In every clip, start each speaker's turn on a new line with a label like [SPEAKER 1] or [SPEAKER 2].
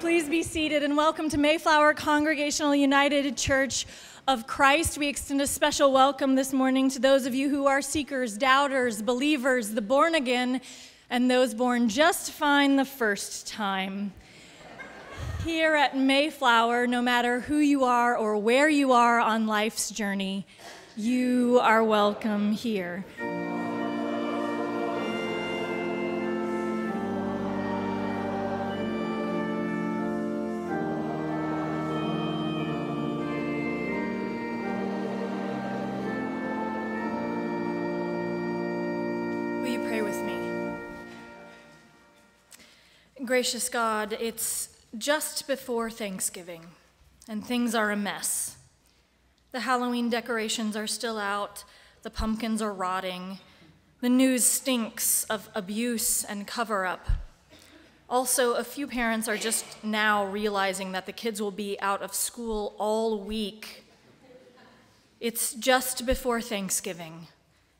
[SPEAKER 1] Please be seated and welcome to Mayflower Congregational United Church of Christ. We extend a special welcome this morning to those of you who are seekers, doubters, believers, the born again, and those born just fine the first time. Here at Mayflower, no matter who you are or where you are on life's journey, you are welcome here. Gracious God, it's just before Thanksgiving, and things are a mess. The Halloween decorations are still out, the pumpkins are rotting, the news stinks of abuse and cover-up. Also, a few parents are just now realizing that the kids will be out of school all week. It's just before Thanksgiving,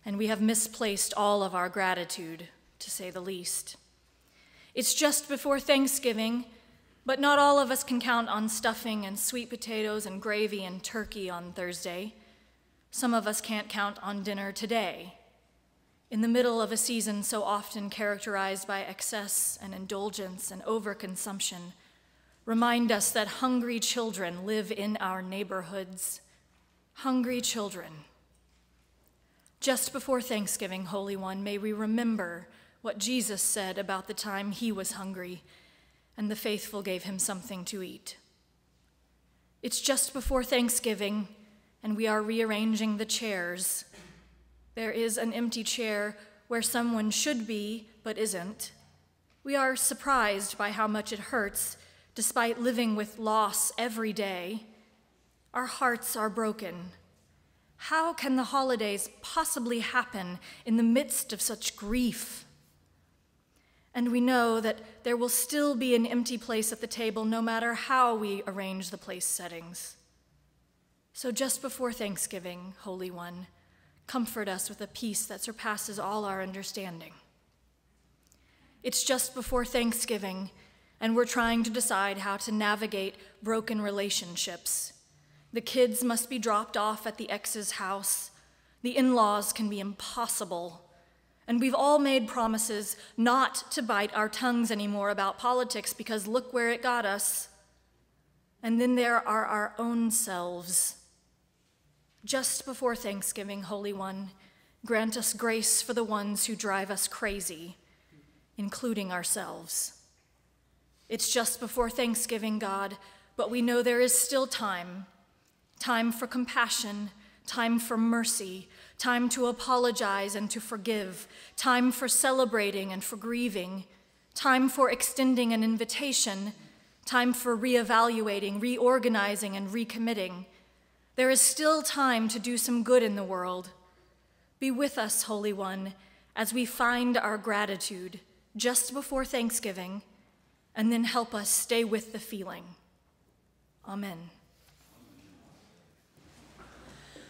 [SPEAKER 1] and we have misplaced all of our gratitude, to say the least. It's just before Thanksgiving, but not all of us can count on stuffing and sweet potatoes and gravy and turkey on Thursday. Some of us can't count on dinner today. In the middle of a season so often characterized by excess and indulgence and overconsumption, remind us that hungry children live in our neighborhoods. Hungry children. Just before Thanksgiving, Holy One, may we remember what Jesus said about the time he was hungry and the faithful gave him something to eat. It's just before Thanksgiving and we are rearranging the chairs. There is an empty chair where someone should be but isn't. We are surprised by how much it hurts despite living with loss every day. Our hearts are broken. How can the holidays possibly happen in the midst of such grief? And we know that there will still be an empty place at the table no matter how we arrange the place settings. So just before Thanksgiving, Holy One, comfort us with a peace that surpasses all our understanding. It's just before Thanksgiving, and we're trying to decide how to navigate broken relationships. The kids must be dropped off at the ex's house. The in-laws can be impossible. And we've all made promises not to bite our tongues anymore about politics because look where it got us. And then there are our own selves. Just before Thanksgiving, Holy One, grant us grace for the ones who drive us crazy, including ourselves. It's just before Thanksgiving, God, but we know there is still time. Time for compassion, time for mercy, time to apologize and to forgive, time for celebrating and for grieving, time for extending an invitation, time for reevaluating, reorganizing, and recommitting. There is still time to do some good in the world. Be with us, Holy One, as we find our gratitude just before Thanksgiving, and then help us stay with the feeling. Amen.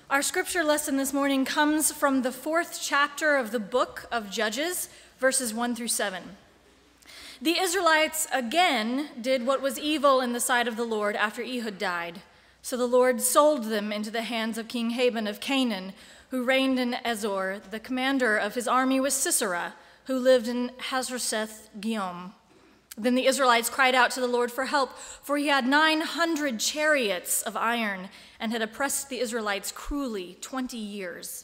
[SPEAKER 1] Our scripture lesson this morning comes from the 4th chapter of the book of Judges, verses 1 through 7. The Israelites again did what was evil in the sight of the Lord after Ehud died. So the Lord sold them into the hands of King Haban of Canaan, who reigned in Ezor. The commander of his army was Sisera, who lived in Hazroseth-Giom. Then the Israelites cried out to the Lord for help, for he had 900 chariots of iron and had oppressed the Israelites cruelly 20 years.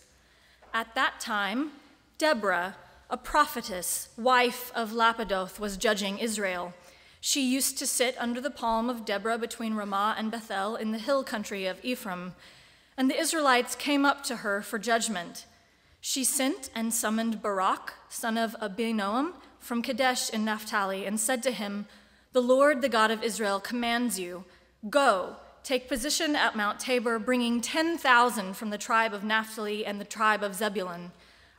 [SPEAKER 1] At that time, Deborah, a prophetess, wife of Lapidoth, was judging Israel. She used to sit under the palm of Deborah between Ramah and Bethel in the hill country of Ephraim, and the Israelites came up to her for judgment. She sent and summoned Barak, son of Abinoam, from Kadesh in Naphtali, and said to him, "The Lord, the God of Israel, commands you, go, take position at Mount Tabor, bringing 10,000 from the tribe of Naphtali and the tribe of Zebulun.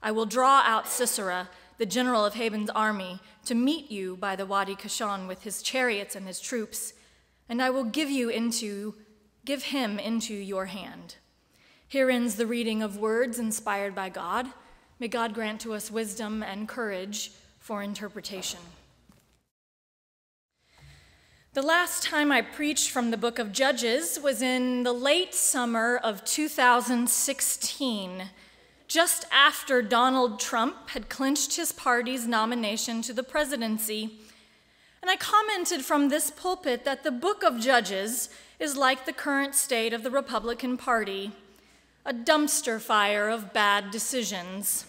[SPEAKER 1] I will draw out Sisera, the general of Haban's army, to meet you by the Wadi Kishon with his chariots and his troops, and I will give him into your hand." Here ends the reading of words inspired by God. May God grant to us wisdom and courage for interpretation. The last time I preached from the book of Judges was in the late summer of 2016, just after Donald Trump had clinched his party's nomination to the presidency. And I commented from this pulpit that the book of Judges is like the current state of the Republican Party, a dumpster fire of bad decisions.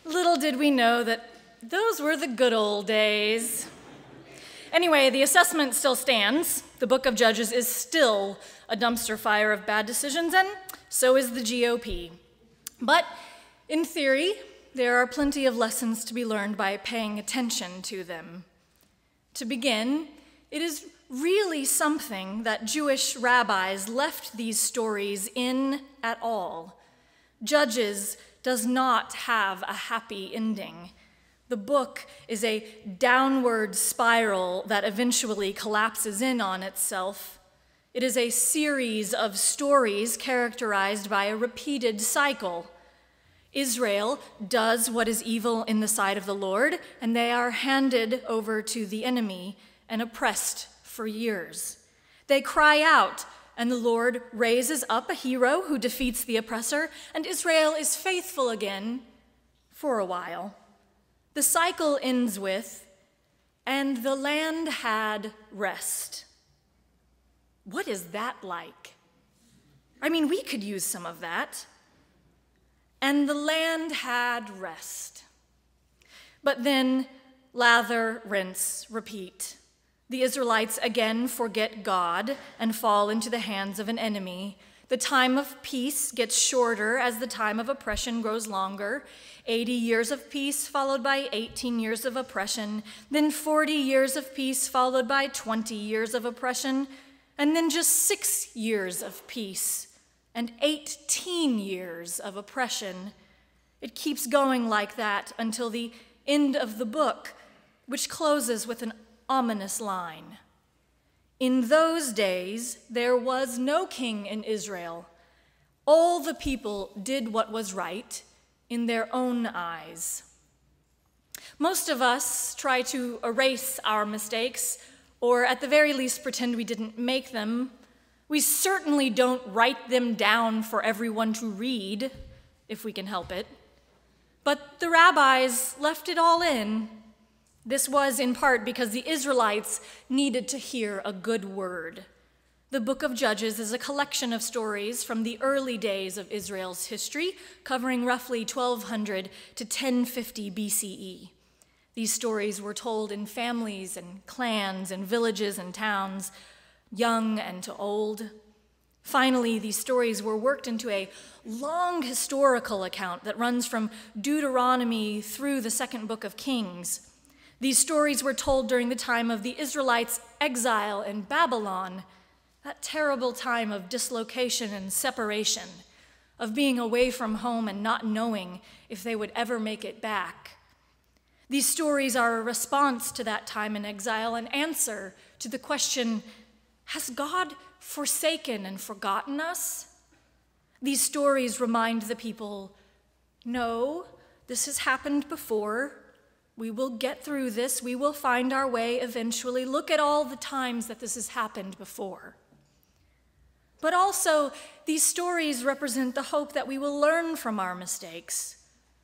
[SPEAKER 1] Little did we know that those were the good old days. Anyway, the assessment still stands. The book of Judges is still a dumpster fire of bad decisions, and so is the GOP. But in theory, there are plenty of lessons to be learned by paying attention to them. To begin, it is really something that Jewish rabbis left these stories in at all. Judges does not have a happy ending. The book is a downward spiral that eventually collapses in on itself. It is a series of stories characterized by a repeated cycle. Israel does what is evil in the sight of the Lord, and they are handed over to the enemy and oppressed for years. They cry out, and the Lord raises up a hero who defeats the oppressor, and Israel is faithful again for a while. The cycle ends with, and the land had rest. What is that like? I mean, we could use some of that. And the land had rest. But then, lather, rinse, repeat. The Israelites again forget God and fall into the hands of an enemy. The time of peace gets shorter as the time of oppression grows longer. 80 years of peace followed by 18 years of oppression, then 40 years of peace followed by 20 years of oppression, and then just 6 years of peace and 18 years of oppression. It keeps going like that until the end of the book, which closes with an ominous line. In those days, there was no king in Israel. All the people did what was right in their own eyes. Most of us try to erase our mistakes, or at the very least pretend we didn't make them. We certainly don't write them down for everyone to read, if we can help it. But the rabbis left it all in. This was in part because the Israelites needed to hear a good word. The book of Judges is a collection of stories from the early days of Israel's history, covering roughly 1200 to 1050 BCE. These stories were told in families and clans and villages and towns, young and to old. Finally, these stories were worked into a long historical account that runs from Deuteronomy through the second book of Kings. These stories were told during the time of the Israelites' exile in Babylon, that terrible time of dislocation and separation, of being away from home and not knowing if they would ever make it back. These stories are a response to that time in exile, an answer to the question, has God forsaken and forgotten us? These stories remind the people, no, this has happened before. We will get through this. We will find our way eventually. Look at all the times that this has happened before. But also, these stories represent the hope that we will learn from our mistakes.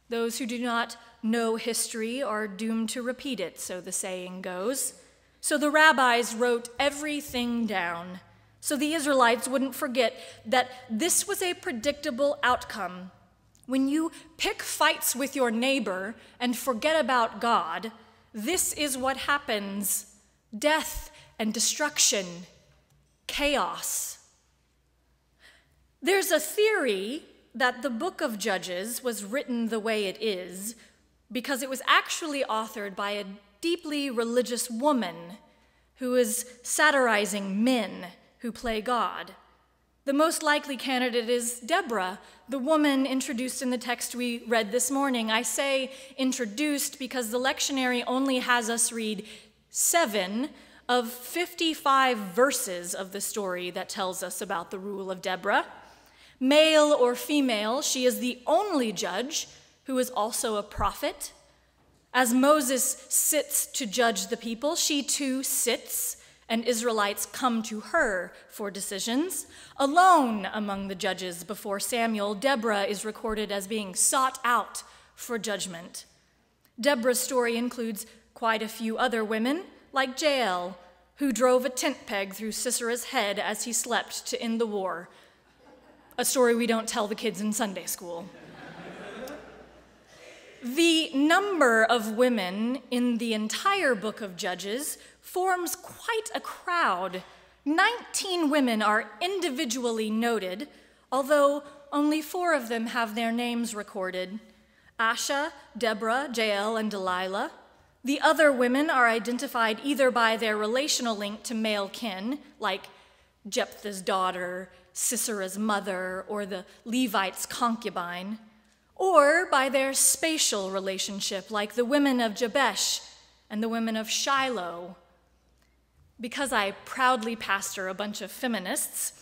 [SPEAKER 1] Those who do not know history are doomed to repeat it, so the saying goes. So the rabbis wrote everything down, so the Israelites wouldn't forget that this was a predictable outcome. When you pick fights with your neighbor and forget about God, this is what happens: death and destruction, chaos. There's a theory that the book of Judges was written the way it is because it was actually authored by a deeply religious woman who is satirizing men who play God. The most likely candidate is Deborah, the woman introduced in the text we read this morning. I say introduced because the lectionary only has us read 7 of 55 verses of the story that tells us about the rule of Deborah. Male or female, she is the only judge who is also a prophet. As Moses sits to judge the people, she too sits, and Israelites come to her for decisions. Alone among the judges before Samuel, Deborah is recorded as being sought out for judgment. Deborah's story includes quite a few other women, like Jael, who drove a tent peg through Sisera's head as he slept to end the war, a story we don't tell the kids in Sunday school. The number of women in the entire book of Judges forms quite a crowd. 19 women are individually noted, although only 4 of them have their names recorded: Asha, Deborah, Jael, and Delilah. The other women are identified either by their relational link to male kin, like Jephthah's daughter, Sisera's mother, or the Levite's concubine, or by their spatial relationship, like the women of Jabesh and the women of Shiloh. Because I proudly pastor a bunch of feminists,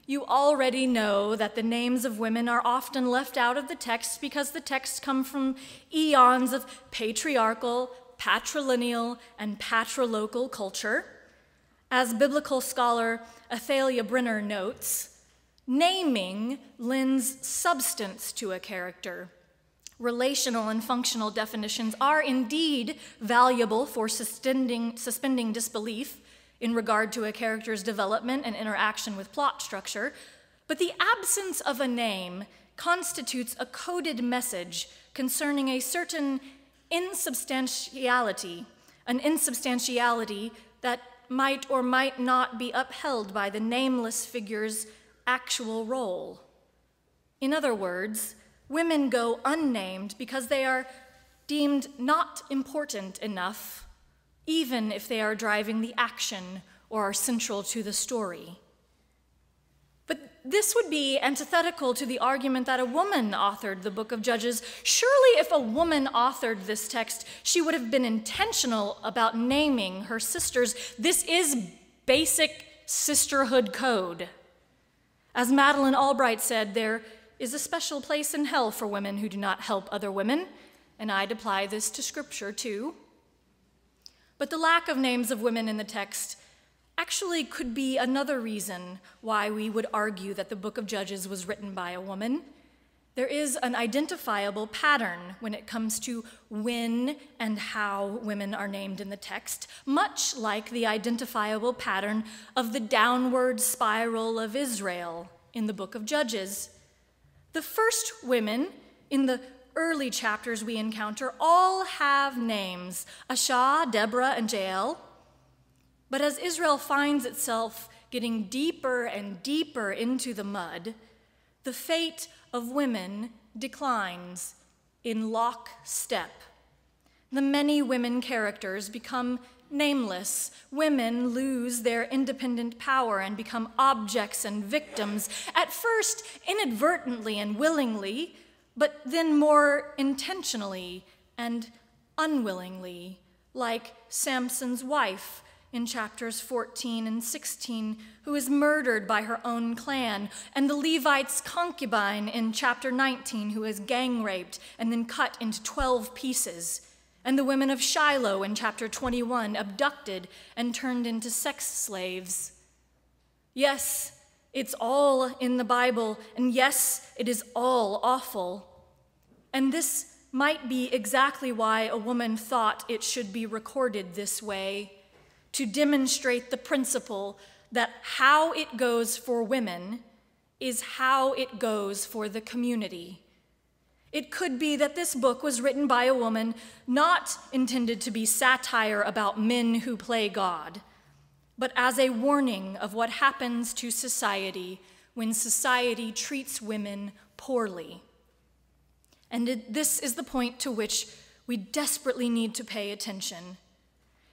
[SPEAKER 1] you already know that the names of women are often left out of the text because the texts come from eons of patriarchal, patrilineal, and patrilocal culture. As biblical scholar Athalia Brenner notes, naming lends substance to a character. Relational and functional definitions are indeed valuable for suspending disbelief in regard to a character's development and interaction with plot structure, but the absence of a name constitutes a coded message concerning a certain insubstantiality, an insubstantiality that might or might not be upheld by the nameless figure's actual role. In other words, women go unnamed because they are deemed not important enough, even if they are driving the action or are central to the story. But this would be antithetical to the argument that a woman authored the book of Judges. Surely if a woman authored this text, she would have been intentional about naming her sisters. This is basic sisterhood code. As Madeleine Albright said, there is a special place in hell for women who do not help other women, and I'd apply this to Scripture too. But the lack of names of women in the text actually could be another reason why we would argue that the book of Judges was written by a woman. There is an identifiable pattern when it comes to when and how women are named in the text, much like the identifiable pattern of the downward spiral of Israel in the book of Judges. The first women in the early chapters we encounter all have names: Asha, Deborah, and Jael. But as Israel finds itself getting deeper and deeper into the mud, the fate of women declines in lockstep. The many women characters become nameless. Women lose their independent power and become objects and victims, at first inadvertently and willingly, but then more intentionally and unwillingly, like Samson's wife in chapters 14 and 16, who is murdered by her own clan, and the Levite's concubine in chapter 19, who is gang raped and then cut into 12 pieces, and the women of Shiloh in chapter 21, abducted and turned into sex slaves. Yes, it's all in the Bible, and yes, it is all awful. And this might be exactly why a woman thought it should be recorded this way, to demonstrate the principle that how it goes for women is how it goes for the community. It could be that this book was written by a woman not intended to be satire about men who play God, but as a warning of what happens to society when society treats women poorly. And this is the point to which we desperately need to pay attention.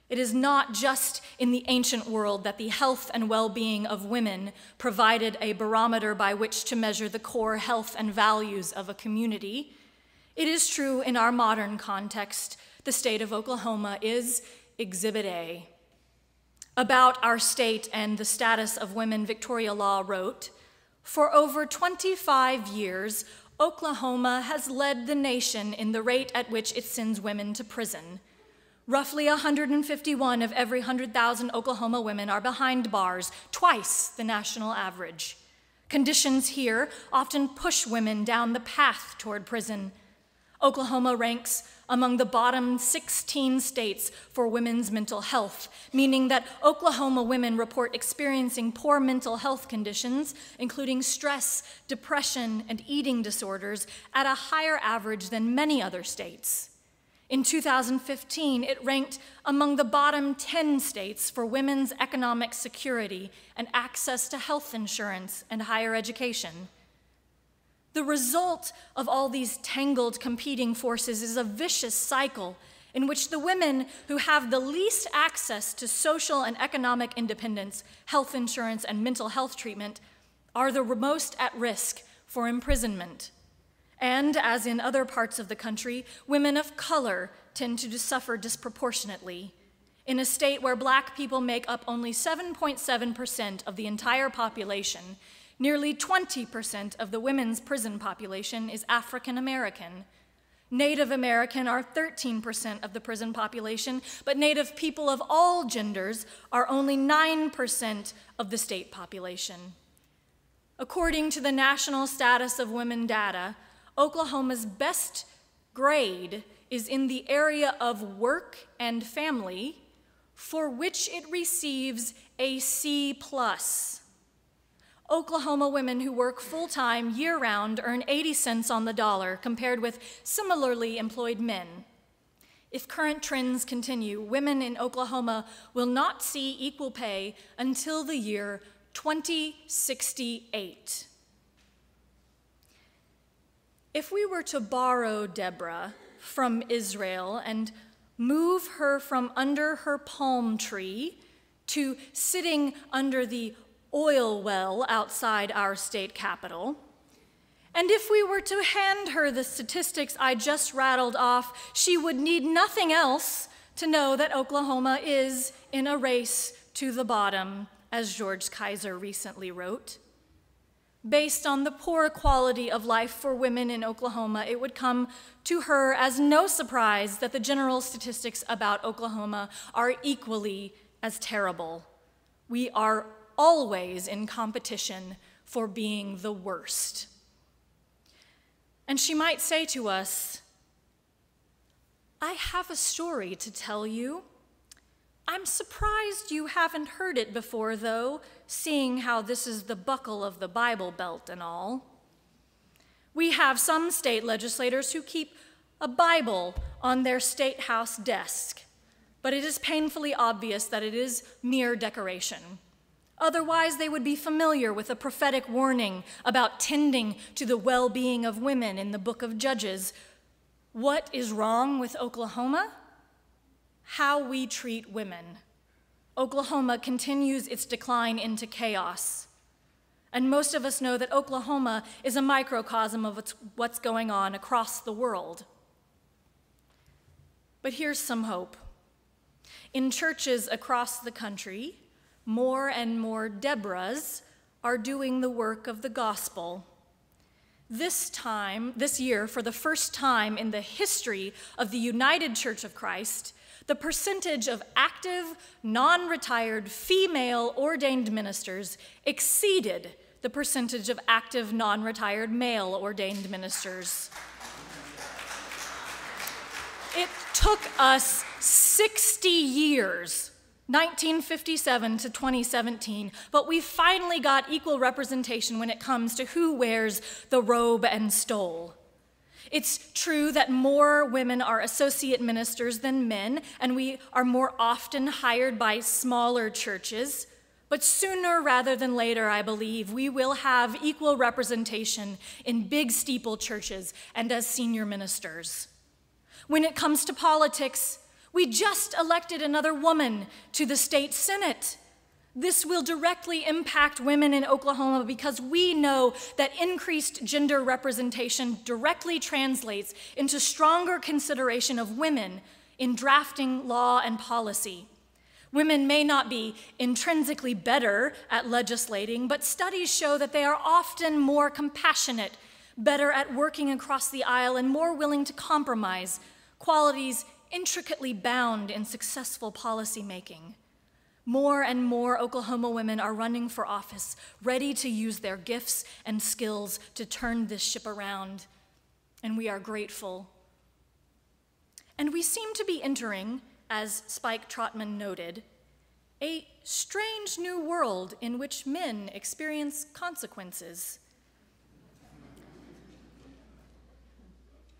[SPEAKER 1] It is not just in the ancient world that the health and well-being of women provided a barometer by which to measure the core health and values of a community. It is true in our modern context. The state of Oklahoma is Exhibit A. About our state and the status of women, Victoria Law wrote, "For over 25 years, Oklahoma has led the nation in the rate at which it sends women to prison. Roughly 151 of every 100,000 Oklahoma women are behind bars, twice the national average. Conditions here often push women down the path toward prison. Oklahoma ranks among the bottom 16 states for women's mental health, meaning that Oklahoma women report experiencing poor mental health conditions, including stress, depression, and eating disorders, at a higher average than many other states. In 2015, it ranked among the bottom 10 states for women's economic security and access to health insurance and higher education. The result of all these tangled competing forces is a vicious cycle in which the women who have the least access to social and economic independence, health insurance, and mental health treatment are the most at risk for imprisonment. And as in other parts of the country, women of color tend to suffer disproportionately. In a state where Black people make up only 7.7% of the entire population, nearly 20% of the women's prison population is African American. Native American are 13% of the prison population, but Native people of all genders are only 9% of the state population. According to the National Status of Women data, Oklahoma's best grade is in the area of work and family, for which it receives a C+. Oklahoma women who work full-time year-round earn 80 cents on the dollar compared with similarly employed men. If current trends continue, women in Oklahoma will not see equal pay until the year 2068. If we were to borrow Deborah from Israel and move her from under her palm tree to sitting under the oil well outside our state capital, and if we were to hand her the statistics I just rattled off, she would need nothing else to know that Oklahoma is in a race to the bottom, as George Kaiser recently wrote. Based on the poor quality of life for women in Oklahoma, it would come to her as no surprise that the general statistics about Oklahoma are equally as terrible. We are always in competition for being the worst. And she might say to us, "I have a story to tell you. I'm surprised you haven't heard it before, though, seeing how this is the buckle of the Bible Belt and all. We have some state legislators who keep a Bible on their state house desk, but it is painfully obvious that it is mere decoration. Otherwise, they would be familiar with a prophetic warning about tending to the well-being of women in the book of Judges. What is wrong with Oklahoma? How we treat women. Oklahoma continues its decline into chaos. And most of us know that Oklahoma is a microcosm of what's going on across the world. But here's some hope. In churches across the country, more and more Deborahs are doing the work of the gospel. This year, for the first time in the history of the United Church of Christ, the percentage of active, non-retired female ordained ministers exceeded the percentage of active, non-retired male ordained ministers. It took us 60 years, 1957 to 2017, but we finally got equal representation when it comes to who wears the robe and stole. It's true that more women are associate ministers than men, and we are more often hired by smaller churches. But sooner rather than later, I believe, we will have equal representation in big steeple churches and as senior ministers. When it comes to politics, we just elected another woman to the state Senate. This will directly impact women in Oklahoma because we know that increased gender representation directly translates into stronger consideration of women in drafting law and policy. Women may not be intrinsically better at legislating, but studies show that they are often more compassionate, better at working across the aisle, and more willing to compromise, qualities intricately bound in successful policymaking. More and more Oklahoma women are running for office, ready to use their gifts and skills to turn this ship around, and we are grateful. And we seem to be entering, as Spike Trotman noted, a strange new world in which men experience consequences.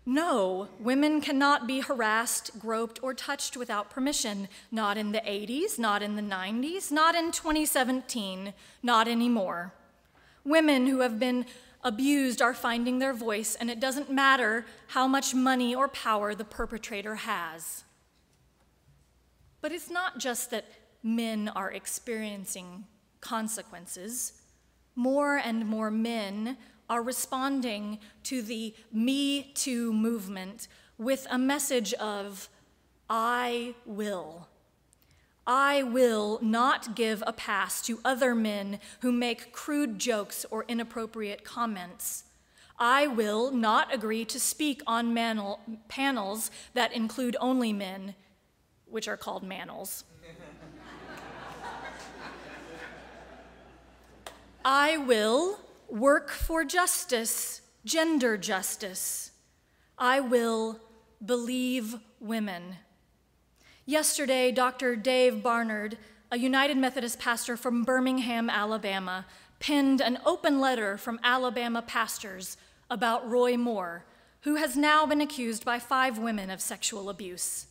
[SPEAKER 1] No, women cannot be harassed, groped, or touched without permission. Not in the 80s, not in the 90s, not in 2017, not anymore. Women who have been abused are finding their voice, and it doesn't matter how much money or power the perpetrator has. But it's not just that men are experiencing consequences. More and more men are responding to the Me Too movement with a message of, I will. I will not give a pass to other men who make crude jokes or inappropriate comments. I will not agree to speak on panels that include only men, which are called manels. I will work for justice, gender justice. I will believe women. Yesterday, Dr. Dave Barnard, a United Methodist pastor from Birmingham, Alabama, penned an open letter from Alabama pastors about Roy Moore, who has now been accused by 5 women of sexual abuse.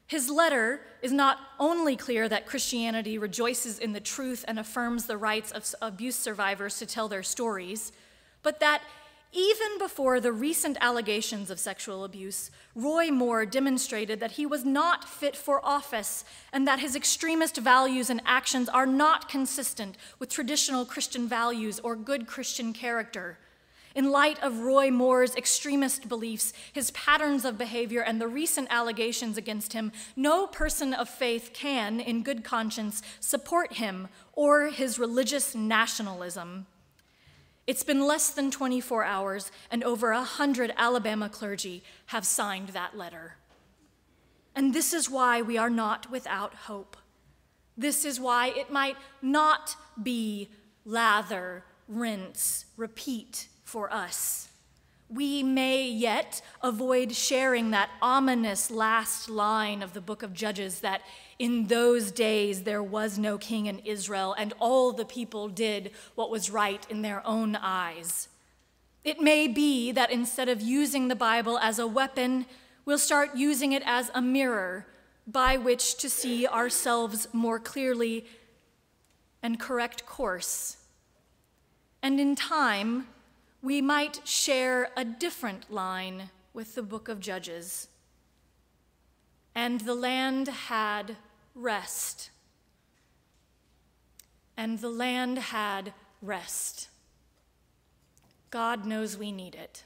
[SPEAKER 1] His letter is not only clear that Christianity rejoices in the truth and affirms the rights of abuse survivors to tell their stories, but that even before the recent allegations of sexual abuse, Roy Moore demonstrated that he was not fit for office and that his extremist values and actions are not consistent with traditional Christian values or good Christian character. In light of Roy Moore's extremist beliefs, his patterns of behavior, and the recent allegations against him, no person of faith can, in good conscience, support him or his religious nationalism. It's been less than 24 hours, and over 100 Alabama clergy have signed that letter. And this is why we are not without hope. This is why it might not be lather, rinse, repeat for us. We may yet avoid sharing that ominous last line of the book of Judges that in those days there was no king in Israel, and all the people did what was right in their own eyes. It may be that instead of using the Bible as a weapon, we'll start using it as a mirror by which to see ourselves more clearly and correct course. And in time, we might share a different line with the book of Judges. And the land had rest. And the land had rest. God knows we need it.